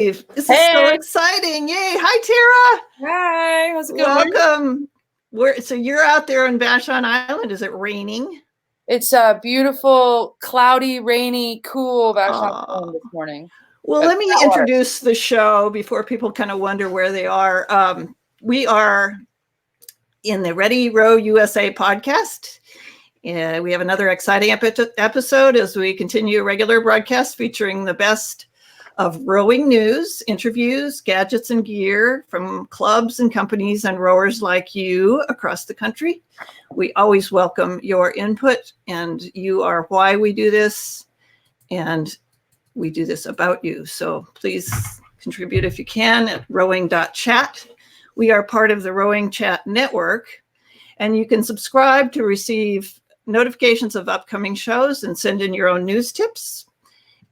This is so Hey. exciting. Yay. Hi, Tara. Hi, how's it going? Welcome. So you're out there on Vashon Island. Is it raining? It's a beautiful, cloudy, rainy, cool Vashon Island this morning. Well, let me introduce the show before people kind of wonder where they are. We are in the Ready Row USA podcast. We have another exciting episode as we continue a regular broadcast featuring the best of rowing news, interviews, gadgets, and gear from clubs and companies and rowers like you across the country. We always welcome your input, and you are why we do this, and we do this about you. So please contribute if you can at rowing.chat. We are part of the Rowing.Chat network, and you can subscribe to receive notifications of upcoming shows and send in your own news tips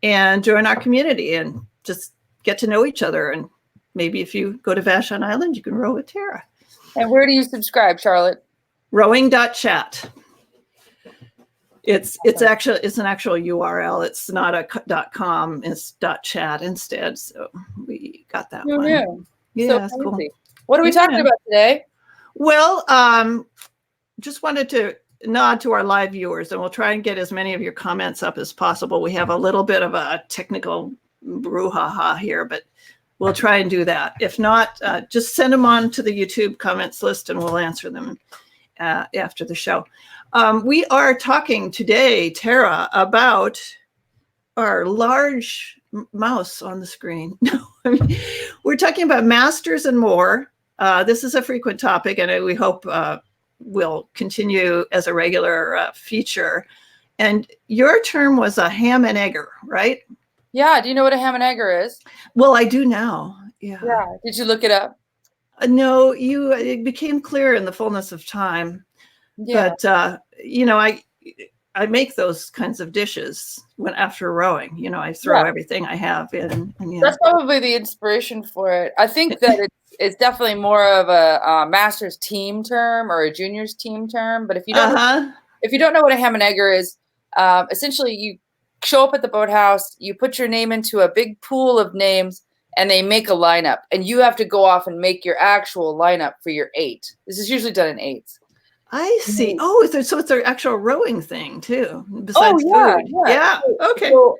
and join our community and just get to know each other. And maybe if you go to Vashon Island, you can row with Tara. And where do you subscribe, Charlotte? Rowing.chat. It's an actual URL. It's not a .com. It's .chat instead. So we got that one. Yeah, so cool. What are we talking about today? Well, just wanted to nod to our live viewers, and we'll try and get as many of your comments up as possible. We have a little bit of a technical brouhaha here, but we'll try and do that. If not, just send them on to the YouTube comments list and we'll answer them after the show. We are talking today, Tara, about our large mouse on the screen. We're talking about masters and more. This is a frequent topic, and we hope will continue as a regular feature. And your term was a ham and egger, right? Yeah. Do you know what a ham and egger is? Well, I do now. Yeah. Did you look it up? No, it became clear in the fullness of time. Yeah. But, I make those kinds of dishes after rowing. I throw everything I have in. And, That's probably the inspiration for it. I think that it's definitely more of a master's team term or a junior's team term. But if you don't know what a ham and egger is, essentially you show up at the boathouse, you put your name into a big pool of names, and they make a lineup. And you have to go off and make your actual lineup for your 8. This is usually done in 8s. I see. Oh, so it's an actual rowing thing too, besides food. Yeah. Okay. So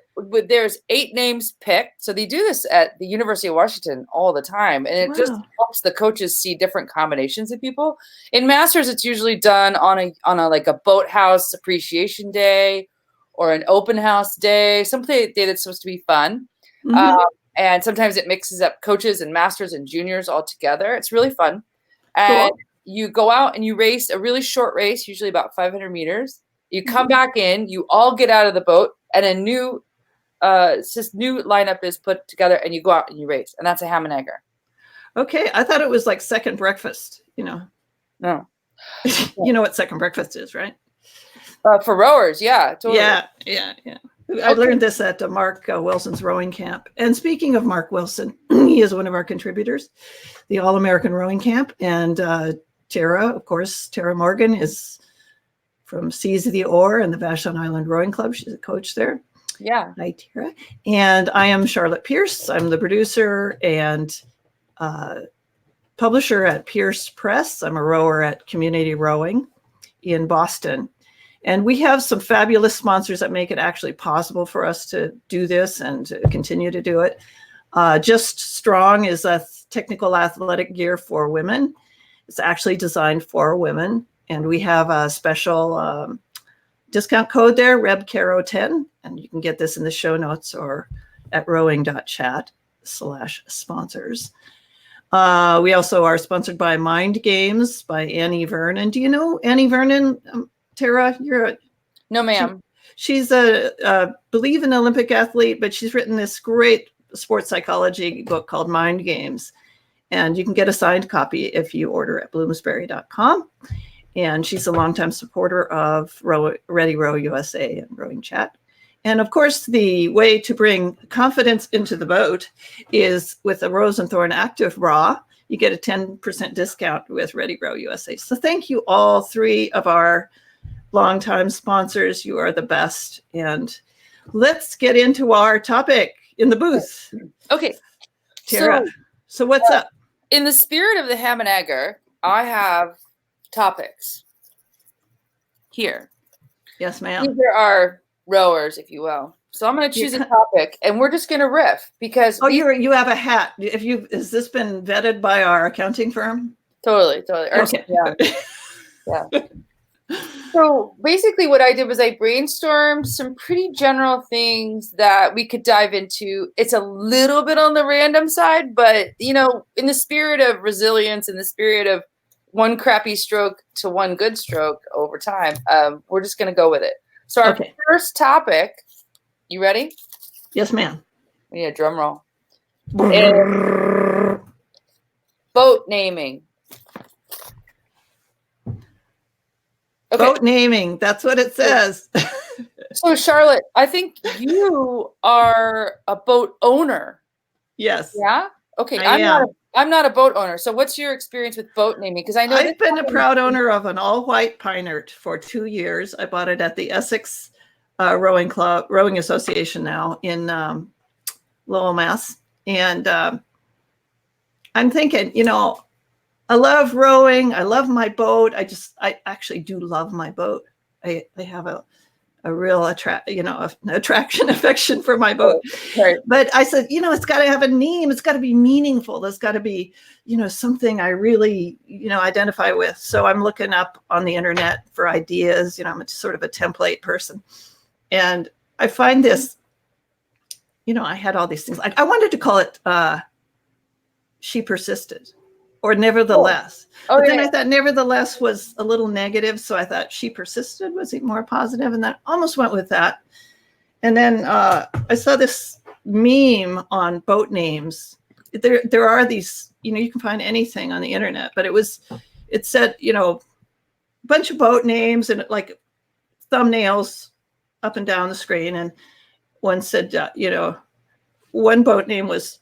there's 8 names picked. So they do this at the University of Washington all the time, and it just helps the coaches see different combinations of people. In Masters, it's usually done on a like a boathouse appreciation day or an open house day, something day that's supposed to be fun. Mm-hmm. And sometimes it mixes up coaches and masters and juniors all together. It's really fun. And you go out and you race a really short race, usually about 500 meters. You come back in, you all get out of the boat, and a new lineup is put together, and you go out and you race. And that's a ham and egger. Okay. I thought it was like second breakfast, No. You know what second breakfast is, right? For rowers, yeah. Totally. Yeah. I learned this at Mark Wilson's rowing camp. And speaking of Mark Wilson, he is one of our contributors, the All-American Rowing Camp. And Tara, of course, Tara Morgan is from Seas of the Oar and the Vashon Island Rowing Club. She's a coach there. Yeah. Hi, Tara. And I am Charlotte Pierce. I'm the producer and publisher at Pierce Press. I'm a rower at Community Rowing in Boston. And we have some fabulous sponsors that make it actually possible for us to do this and to continue to do it. Just Strong is a technical athletic gear for women. It's actually designed for women. And we have a special discount code there, Rebecca Caroe 10. And you can get this in the show notes or at rowing.chat/sponsors. We also are sponsored by Mind Games by Annie Vernon. Do you know Annie Vernon? Tara, No, ma'am. She's believe an Olympic athlete, but she's written this great sports psychology book called Mind Games. And you can get a signed copy if you order at bloomsbury.com. And she's a longtime supporter of Ready Row USA and Rowing.Chat. And of course, the way to bring confidence into the boat is with the Rose and Thorn Active Bra. You get a 10% discount with Ready Row USA. So thank you all 3 of our longtime sponsors. You are the best. And let's get into our topic in the booth. Okay. Tara. So what's up? In the spirit of the ham and egger, I have topics here. Yes, ma'am. These are our rowers, if you will. So I'm going to choose a topic, and we're just going to riff because you have a hat. Has this been vetted by our accounting firm? Totally. Okay. Yeah. So basically what I did was I brainstormed some pretty general things that we could dive into. It's a little bit on the random side, but in the spirit of resilience, in the spirit of one crappy stroke to one good stroke over time, we're just going to go with it. So our first topic, you ready? Yes, ma'am. We need a drum roll. Boat naming. Okay. Boat naming. That's what it says. So, Charlotte, I think you are a boat owner. Yes. Yeah? Okay. I'm not a boat owner. So what's your experience with boat naming? Because I know I've been a proud owner of an all-white Pinert for 2 years. I bought it at the Essex Rowing Association now in Lowell, Mass. And I'm thinking, I love rowing. I love my boat. I actually do love my boat. I have a real attraction, affection for my boat. Right. But I said, it's got to have a name. It's got to be meaningful. There's got to be, something I really, identify with. So I'm looking up on the internet for ideas. I'm sort of a template person. And I find this, I had all these things. I wanted to call it She Persisted. Or nevertheless. But then I thought nevertheless was a little negative. So I thought She Persisted was more positive. And then almost went with that. And then I saw this meme on boat names. There are these, you can find anything on the internet, but it said, a bunch of boat names and like thumbnails up and down the screen. And one said, one boat name was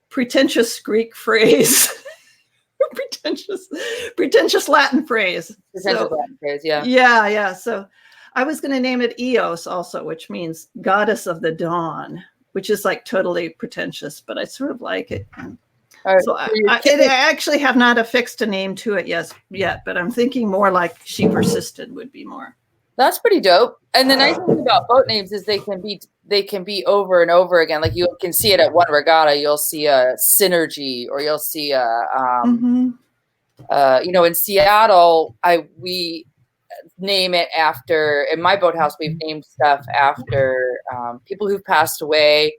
pretentious Greek phrase. pretentious Latin phrase. Latin phrase, yeah. Yeah. So I was going to name it Eos also, which means goddess of the dawn, which is like totally pretentious, but I sort of like it. So I actually have not affixed a name to it yet, but I'm thinking more like She Persisted would be more. That's pretty dope. And the nice thing about boat names is they can be over and over again. Like you can see it at one regatta, you'll see a Synergy, or you'll see a in Seattle, we name it after, in my boathouse, we've named stuff after people who've passed away,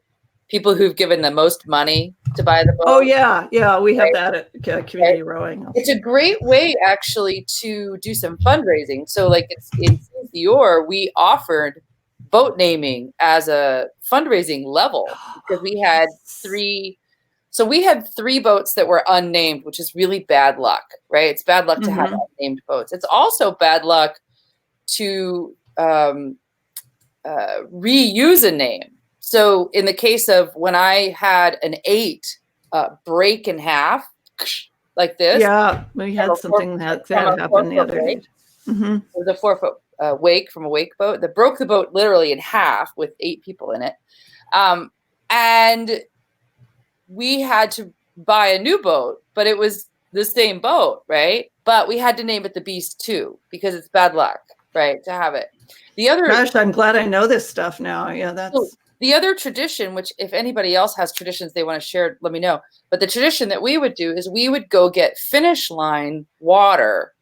people who've given the most money to buy the boat. Oh, yeah. Yeah, we have that at Community Rowing. It's a great way, actually, to do some fundraising. So, like, in Dior, we offered boat naming as a fundraising level because we had three boats that were unnamed, which is really bad luck, right? It's bad luck to have unnamed boats. It's also bad luck to reuse a name. So in the case of when I had an 8 break in half, like this. Yeah, we had something that happened the other day. It was a 4-foot wake from a wake boat that broke the boat literally in half with 8 people in it. And we had to buy a new boat, but it was the same boat, right? But we had to name it the Beast too, because it's bad luck, right, to have it. Gosh, I'm glad I know this stuff now. Yeah, that's... So the other tradition, which if anybody else has traditions they want to share, let me know. But the tradition that we would do is we would go get finish line water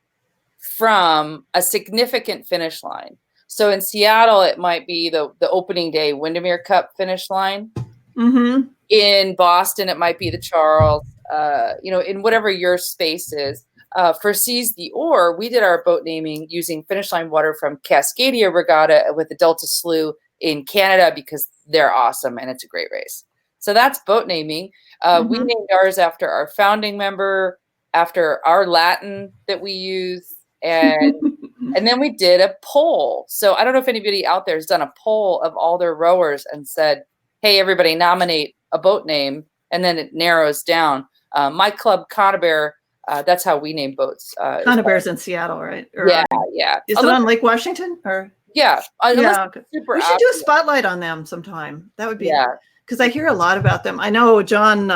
from a significant finish line. So in Seattle, it might be the opening day Windermere Cup finish line. Mm-hmm. In Boston, it might be the Charles, in whatever your space is. For Seize the Oar, we did our boat naming using finish line water from Cascadia Regatta with the Delta Slough in Canada because they're awesome and it's a great race. So that's boat naming. We named ours after our founding member, after our Latin that we use, and then we did a poll. So I don't know if anybody out there has done a poll of all their rowers and said, hey, everybody nominate a boat name, and then it narrows down. My club, Conabear, that's how we name boats. Conabear's in Seattle, right? Yeah. Is it on Lake Washington? Or yeah. We should do a spotlight on them sometime. That would be because I hear a lot about them. I know John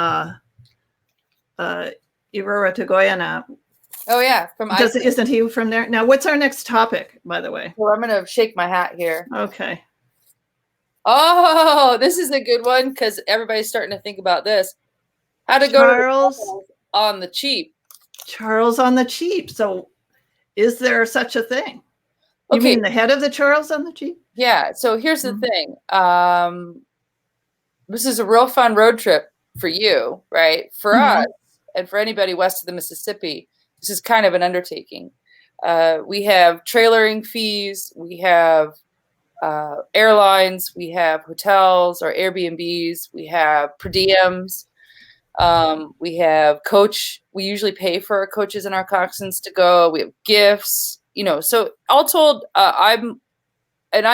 Irora Tagoyana. Oh yeah, from Iceland. Isn't he from there? Now, what's our next topic, by the way? Well, I'm gonna shake my hat here. Okay. Oh, this is a good one because everybody's starting to think about this. How to Charles, go on the cheap. Charles on the cheap. So, is there such a thing? You mean the head of the Charles on the cheap? Yeah. So here's the thing. This is a real fun road trip for you, right? For us and for anybody west of the Mississippi, this is kind of an undertaking. We have trailering fees. We have airlines. We have hotels or Airbnbs. We have per diems. We have coach. We usually pay for our coaches and our coxswains to go. We have gifts. So all told, I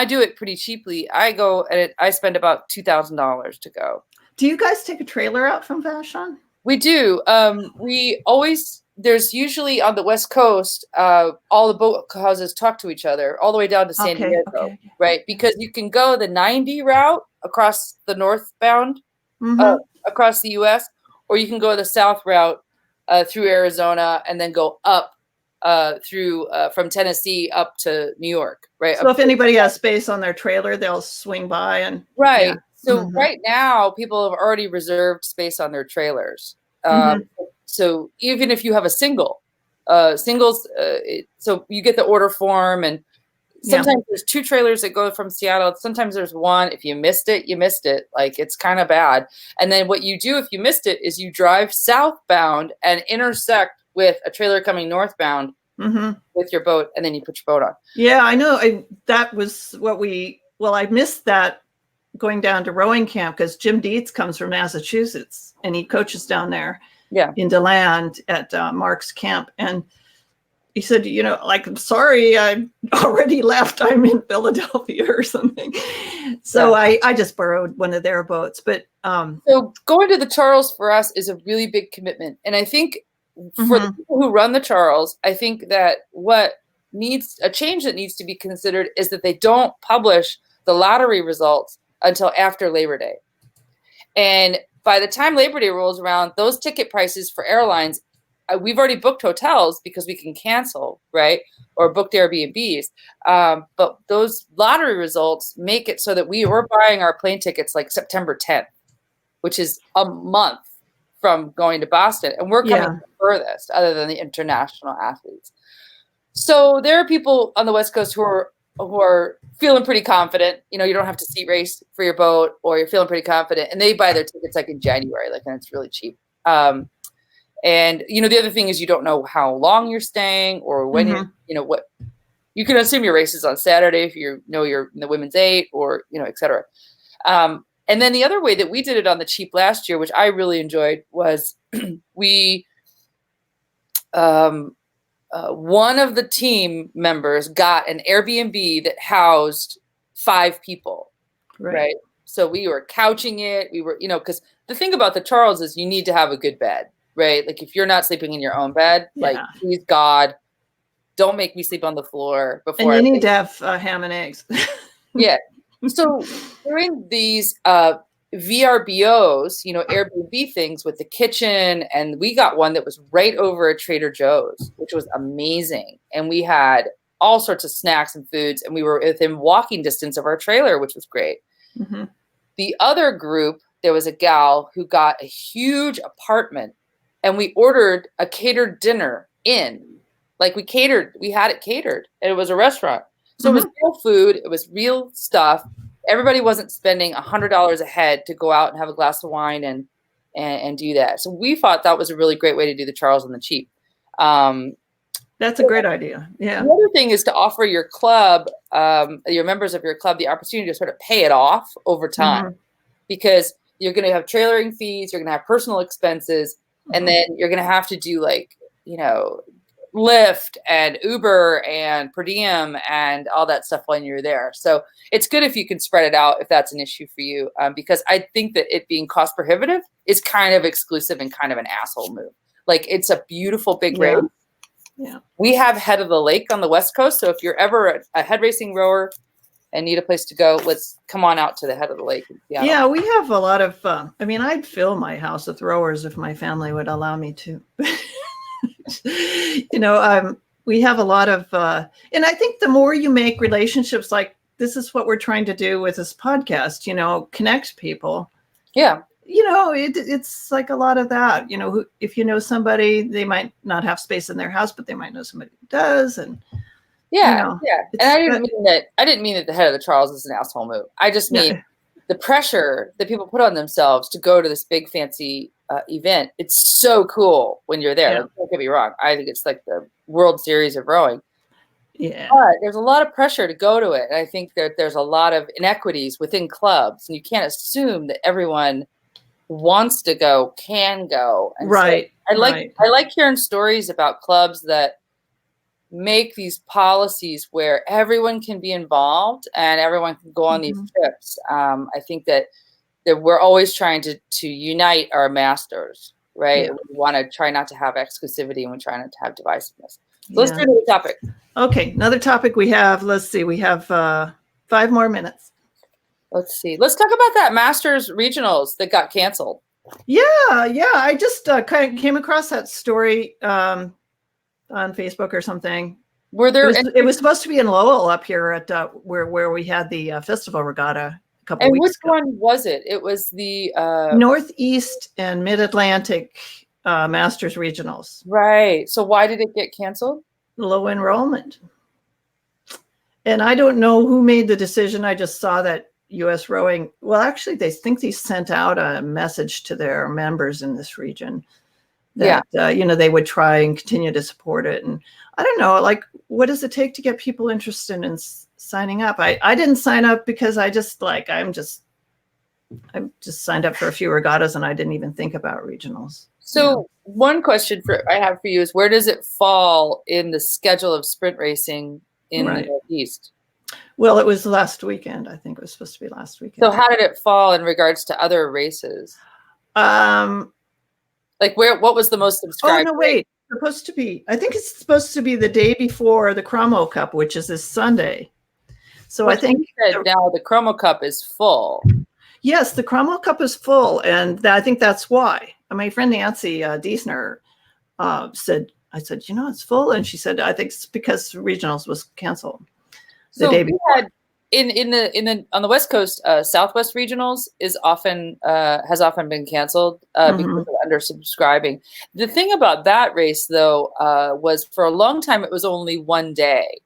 do it pretty cheaply. I go and I spend about $2,000 to go. Do you guys take a trailer out from Vashon? We do. There's usually on the West Coast, all the boat houses talk to each other all the way down to San Diego, right? Because you can go the 90 route across the northbound, across the U.S., or you can go the south route through Arizona and then go up through from Tennessee up to New York, right? So if anybody has space on their trailer, they'll swing by and So right now, people have already reserved space on their trailers. So even if you have a singles, so you get the order form, and sometimes there's 2 trailers that go from Seattle. Sometimes there's 1. If you missed it, you missed it. Like, it's kind of bad. And then what you do if you missed it is you drive southbound and intersect with a trailer coming northbound with your boat, and then you put your boat on. Yeah, I know. That was what I missed that going down to rowing camp because Jim Dietz comes from Massachusetts and he coaches down there in DeLand at Mark's camp. And he said, I'm sorry, I already left. I'm in Philadelphia or something. So I just borrowed one of their boats. But so going to the Charles for us is a really big commitment. And I think for the people who run the Charles, I think that a change that needs to be considered is that they don't publish the lottery results until after Labor Day. And by the time Labor Day rolls around, those ticket prices for airlines, we've already booked hotels because we can cancel, right? Or booked Airbnbs. But those lottery results make it so that we're buying our plane tickets like September 10th, which is a month from going to Boston. And we're coming the furthest other than the international athletes. So there are people on the West Coast who are feeling pretty confident. You don't have to seat race for your boat, or you're feeling pretty confident, and they buy their tickets like in January, and it's really cheap. And the other thing is you don't know how long you're staying or when what you can assume your race is on Saturday if you're in the women's 8 or et cetera. And then the other way that we did it on the cheap last year, which I really enjoyed, was we one of the team members got an Airbnb that housed 5 people, right? So we were couching it. We were, because the thing about the Charles is you need to have a good bed, right? Like if you're not sleeping in your own bed, please God, don't make me sleep on the floor before. And you need to have ham and eggs. Yeah. So during these VRBOs, Airbnb things with the kitchen, and we got one that was right over at Trader Joe's, which was amazing. And we had all sorts of snacks and foods, and we were within walking distance of our trailer, which was great. The other group, there was a gal who got a huge apartment, and we ordered a catered dinner in. Like we had it catered, and it was a restaurant. So it was real food. It was real stuff. Everybody wasn't spending $100 a head to go out and have a glass of wine and do that. So we thought that was a really great way to do the Charles on the cheap. That's a great idea. Yeah. The other thing is to offer your club, your members of your club, the opportunity to sort of pay it off over time, because you're going to have trailering fees, you're going to have personal expenses, and then you're going to have to do Lyft and Uber and per diem and all that stuff when you're there. So it's good if you can spread it out if that's an issue for you, because I think that it being cost prohibitive is kind of exclusive and kind of an asshole move. Like it's a beautiful big race. Yeah. We have Head of the Lake on the West Coast. So if you're ever a head racing rower and need a place to go, let's come on out to the head of the lake in Seattle. Yeah, we have a lot of, I mean, I'd fill my house with rowers if my family would allow me to. We have a lot of, and I think the more you make relationships, like this is what we're trying to do with this podcast, connect people. Yeah. It's like a lot of that, if you know somebody, they might not have space in their house, but they might know somebody who does. And yeah. And I didn't mean that the head of the Charles is an asshole move. I just mean the pressure that people put on themselves to go to this big fancy event. It's so cool when you're there. Like, don't get me wrong. I think it's like the World Series of rowing. Yeah. But there's a lot of pressure to go to it. And I think that there's a lot of inequities within clubs, and you can't assume that everyone wants to go, can go. And right. So I like hearing stories about clubs that make these policies where everyone can be involved and everyone can go on these trips. I think that we're always trying to unite our masters, right? Yeah. We want to try not to have exclusivity, and we try not to have divisiveness. So let's do the topic. Okay, another topic we have. Let's see, we have 5 more minutes. Let's see. Let's talk about that Masters regionals that got canceled. Yeah. I just kind of came across that story on Facebook or something. Were there? It was supposed to be in Lowell up here at where we had the festival regatta a couple of weeks ago. And which one was it? It was the Northeast and Mid-Atlantic Masters regionals. Right. So why did it get canceled? Low enrollment. And I don't know who made the decision. I just saw that U.S. Rowing, well, actually, they think they sent out a message to their members in this region that, they would try and continue to support it. And I don't know, like, what does it take to get people interested in signing up? I didn't sign up because I just signed up for a few regattas and I didn't even think about regionals. So one question I have for you is, where does it fall in the schedule of sprint racing in the Northeast? Well, it was last weekend. I think it was supposed to be last weekend. So how did it fall in regards to other races? Like what was the most subscribed? Oh, no, wait. I think it's supposed to be the day before the Cromwell Cup, which is this Sunday. So I think now the Cromwell Cup is full. Yes, the Cromwell Cup is full. And I think that's why. My friend Nancy Diesner said, it's full. And she said, I think it's because regionals was canceled. So we had on the West Coast, Southwest regionals has often been canceled because of undersubscribing. The thing about that race, though, was for a long time it was only one day,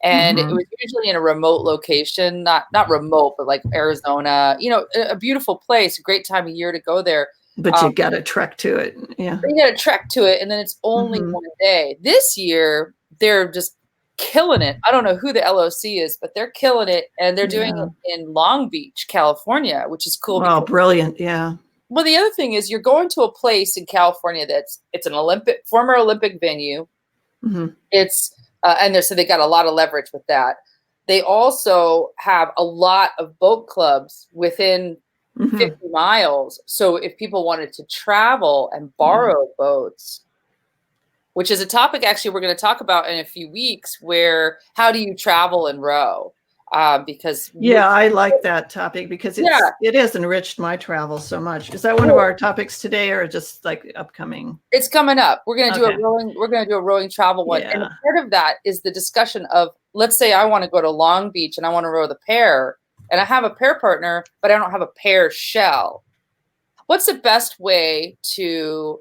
and it was usually in a remote location, not remote, but like Arizona. A beautiful place, a great time of year to go there. But you got to trek to it. Yeah, you got to trek to it, and then it's only one day. This year, they're just killing it. I don't know who the LOC is, but they're killing it, and they're doing it in Long Beach, California, which is cool. Oh, brilliant! Yeah. Well, the other thing is, you're going to a place in California it's an former Olympic venue. It's so they got a lot of leverage with that. They also have a lot of boat clubs within 50 miles. So if people wanted to travel and borrow boats, which is a topic actually we're going to talk about in a few weeks, how do you travel and row? Because I like that topic because it has enriched my travel so much. Is that one of our topics today, or just like upcoming? It's coming up. We're going to do a rowing travel one, and part of that is the discussion of, let's say I want to go to Long Beach and I want to row the pair, and I have a pair partner, but I don't have a pair shell. What's the best way to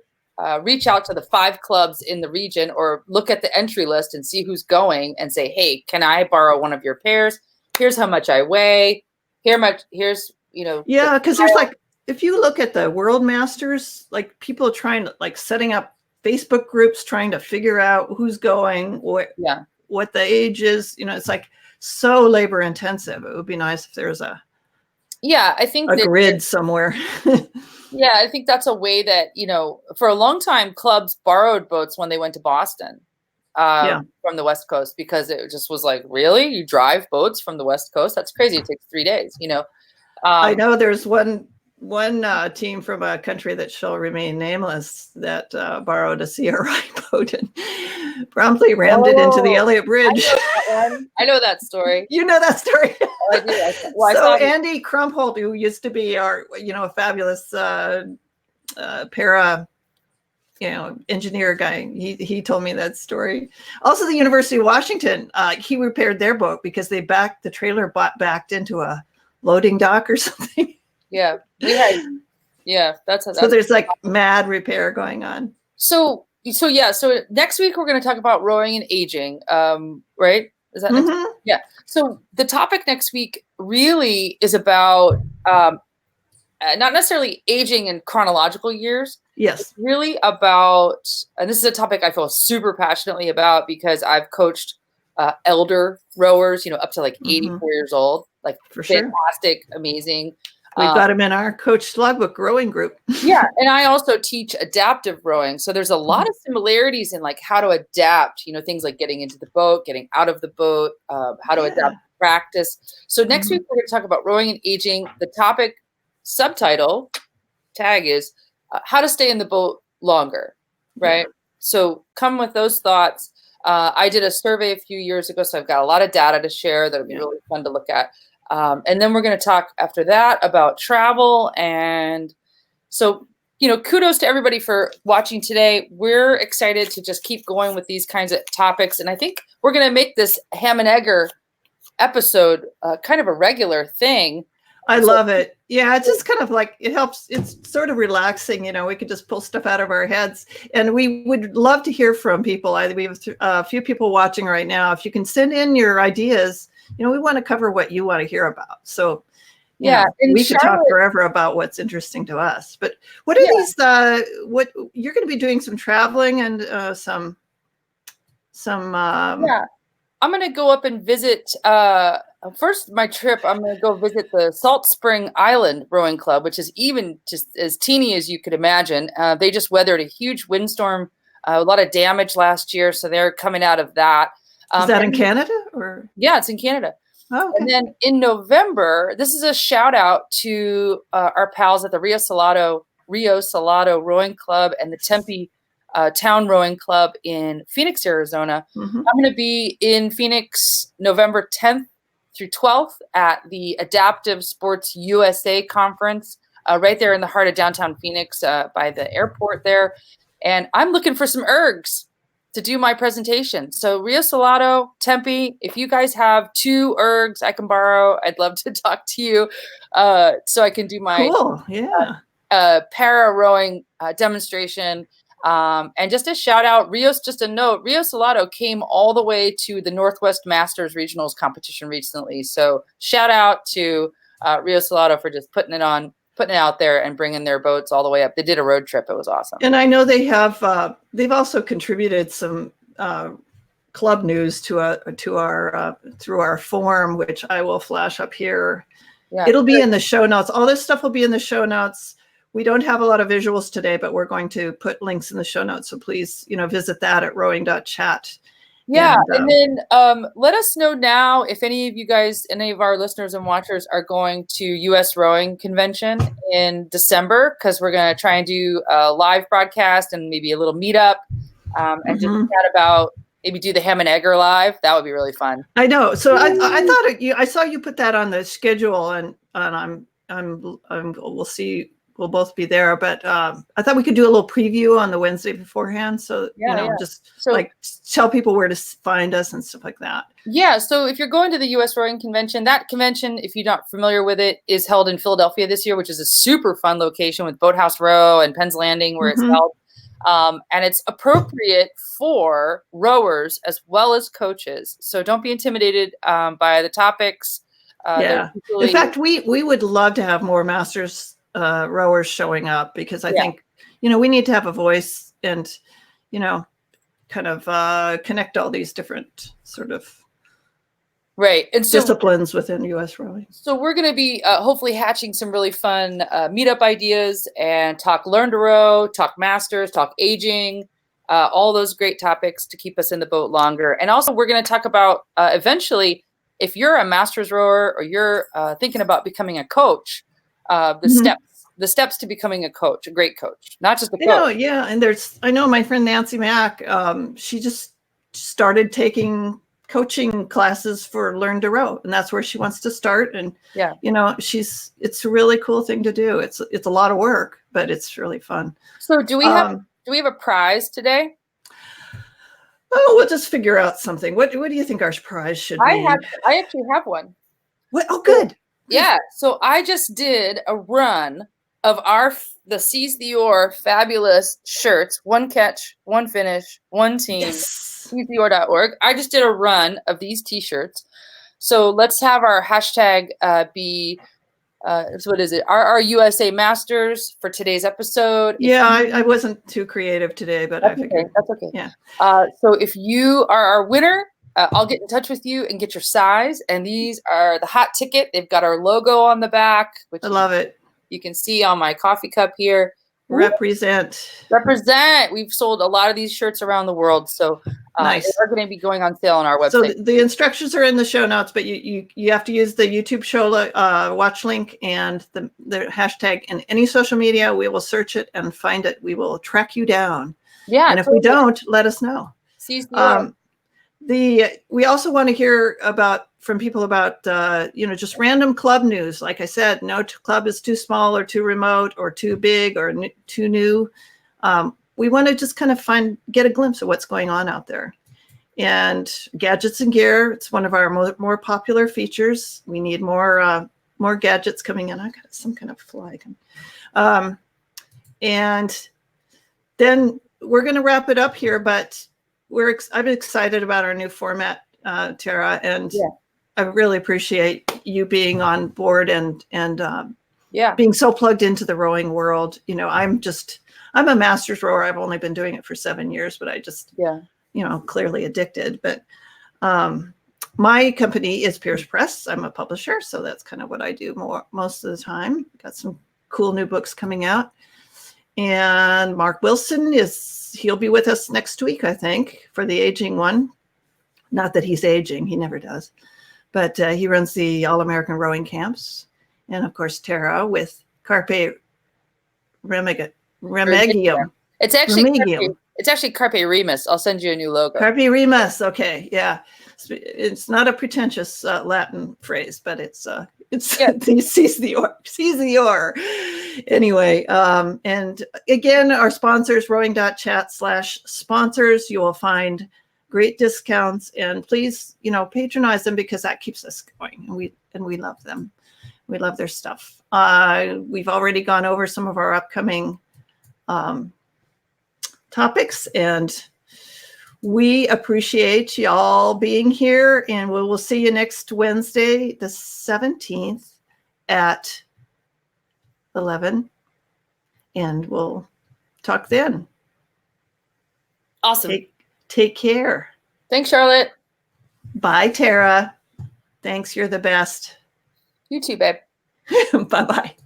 reach out to the 5 clubs in the region, or look at the entry list and see who's going and say, hey, can I borrow one of your pairs? Here's how much I weigh. Here's, Yeah, because there's like, if you look at the World Masters, like people trying to setting up Facebook groups, trying to figure out who's going, what the age is, it's like so labor intensive. It would be nice if there's a grid somewhere. Yeah, I think that's a way that, for a long time, clubs borrowed boats when they went to Boston from the West Coast, because it just was like, really? You drive boats from the West Coast? That's crazy. It takes 3 days, I know there's one team from a country that shall remain nameless that borrowed a CRI boat and promptly rammed it into the Elliott Bridge. I know that story. You know that story. I do. So Andy Krumholt, who used to be our, a fabulous para, engineer guy, he told me that story. Also, the University of Washington, he repaired their boat because the trailer backed into a loading dock or something. Yeah, that's so there's like mad repair going on. So next week we're going to talk about rowing and aging, right? Is that next week? Yeah. So the topic next week really is about not necessarily aging in chronological years. Yes. It's really about, and this is a topic I feel super passionately about because I've coached elder rowers, up to like 84 years old, like for fantastic, amazing. We've got them in our Coach Logbook rowing group. Yeah. And I also teach adaptive rowing. So there's a lot of similarities in like how to adapt, things like getting into the boat, getting out of the boat, how to adapt practice. So next week, we're going to talk about rowing and aging. The topic tag is how to stay in the boat longer, right? Yeah. So come with those thoughts. I did a survey a few years ago, so I've got a lot of data to share that'll be really fun to look at. And then we're going to talk after that about travel. And so, kudos to everybody for watching today. We're excited to just keep going with these kinds of topics. And I think we're going to make this ham and egger episode kind of a regular thing. I love it. Yeah, it's just kind of like, it helps. It's sort of relaxing. We could just pull stuff out of our heads. And we would love to hear from people. We have a few people watching right now. If you can send in your ideas, we want to cover what you want to hear about. So we could talk forever about what's interesting to us. But what are these, what you're going to be doing some traveling and some I'm going to go up and visit, first my trip, I'm going to go visit the Salt Spring Island Rowing Club, which is even just as teeny as you could imagine. They just weathered a huge windstorm, a lot of damage last year. So they're coming out of that. Is that in Canada or? Yeah, it's in Canada. Oh, okay. And then in November, this is a shout out to our pals at the Rio Salado Rowing Club and the Tempe Town Rowing Club in Phoenix, Arizona. I'm going to be in Phoenix November 10th through 12th at the Adaptive Sports USA conference, right there in the heart of downtown Phoenix by the airport there. And I'm looking for some ergs to do my presentation. So Rio Salado, Tempe, if you guys have 2 ergs I can borrow, I'd love to talk to you so I can do my para rowing demonstration. And just a shout out, just a note, Rio Salado came all the way to the Northwest Masters Regionals competition recently. So shout out to Rio Salado for just putting it out there and bringing their boats all the way up. They did a road trip. It was awesome. And I know they have, they've also contributed some club news to our through our form, which I will flash up here. Yeah, it'll be in the show notes. All this stuff will be in the show notes. We don't have a lot of visuals today, but we're going to put links in the show notes. So please, visit that at rowing.chat. Yeah. And then let us know now if any of our listeners and watchers are going to US Rowing Convention in December, because we're going to try and do a live broadcast and maybe a little meetup and just chat about, maybe do the ham and egger live. That would be really fun. I know. So I thought I saw you put that on the schedule, and we'll see. We'll both be there, but I thought we could do a little preview on the Wednesday beforehand. So, just like tell people where to find us and stuff like that. Yeah. So if you're going to the US Rowing Convention, that convention, if you're not familiar with it, is held in Philadelphia this year, which is a super fun location with Boathouse Row and Penn's Landing where it's held. And it's appropriate for rowers as well as coaches. So don't be intimidated by the topics. In fact, we would love to have more masters rowers showing up, because I think, we need to have a voice and, kind of connect all these different sort of and disciplines within US rowing. So we're going to be hopefully hatching some really fun meetup ideas and talk learn to row, talk masters, talk aging, all those great topics to keep us in the boat longer. And also we're going to talk about eventually, if you're a masters rower or you're thinking about becoming a coach, the steps the steps to becoming a coach, a great coach, not just a coach. No, yeah. And I know my friend Nancy Mack, she just started taking coaching classes for Learn to Row, and that's where she wants to start. And yeah, it's a really cool thing to do. It's a lot of work, but it's really fun. So do we have a prize today? Oh, we'll just figure out something. What do you think our prize should be? I actually have one. What? Oh, good. Yeah. So I just did a run of the Seize the Oar fabulous shirts. One catch, one finish, one team. Yes. SeizeTheOar.org. I just did a run of these T-shirts. So let's have our hashtag be. So what is it? RRUSA Masters for today's episode. Yeah, I wasn't too creative today, but I figured that's okay. Yeah. So if you are our winner, I'll get in touch with you and get your size. And these are the hot ticket. They've got our logo on the back, which I love it. You can see on my coffee cup here. Represent. We've sold a lot of these shirts around the world, so nice. They're going to be going on sale on our website. So the instructions are in the show notes, but you have to use the YouTube show watch link and the hashtag in any social media. We will search it and find it. We will track you down. Yeah. And if we don't, let us know. Seize the Oar. We also want to hear from people about just random club news. Like I said, no club is too small or too remote or too big or too new. We want to just kind of get a glimpse of what's going on out there. And gadgets and gear, it's one of our more popular features. We need more gadgets coming in. I got some kind of fly. And then we're going to wrap it up here, but I'm excited about our new format, Tara, and I really appreciate you being on board and being so plugged into the rowing world. I'm a master's rower. I've only been doing it for 7 years, but I just clearly addicted. But my company is Pierce Press. I'm a publisher, so that's kind of what I do most of the time. Got some cool new books coming out. And Mark Wilson he'll be with us next week, I think, for the aging one. Not that he's aging, he never does. But he runs the All-American Rowing Camps. And of course, Tara with Carpe Remegium. It's actually Carpe Remus. I'll send you a new logo. Carpe Remus. Okay. Yeah. It's not a pretentious Latin phrase, but it's Seize the Oar. Seize the Oar. Anyway, and again, our sponsors, Rowing.Chat/sponsors. You will find great discounts, and please, patronize them because that keeps us going, and we love them. We love their stuff. We've already gone over some of our upcoming topics, and we appreciate y'all being here, and we will see you next Wednesday, the 17th at 11, and we'll talk then. Awesome. Take care. Thanks, Charlotte. Bye, Tara. Thanks. You're the best. You too, babe. Bye-bye.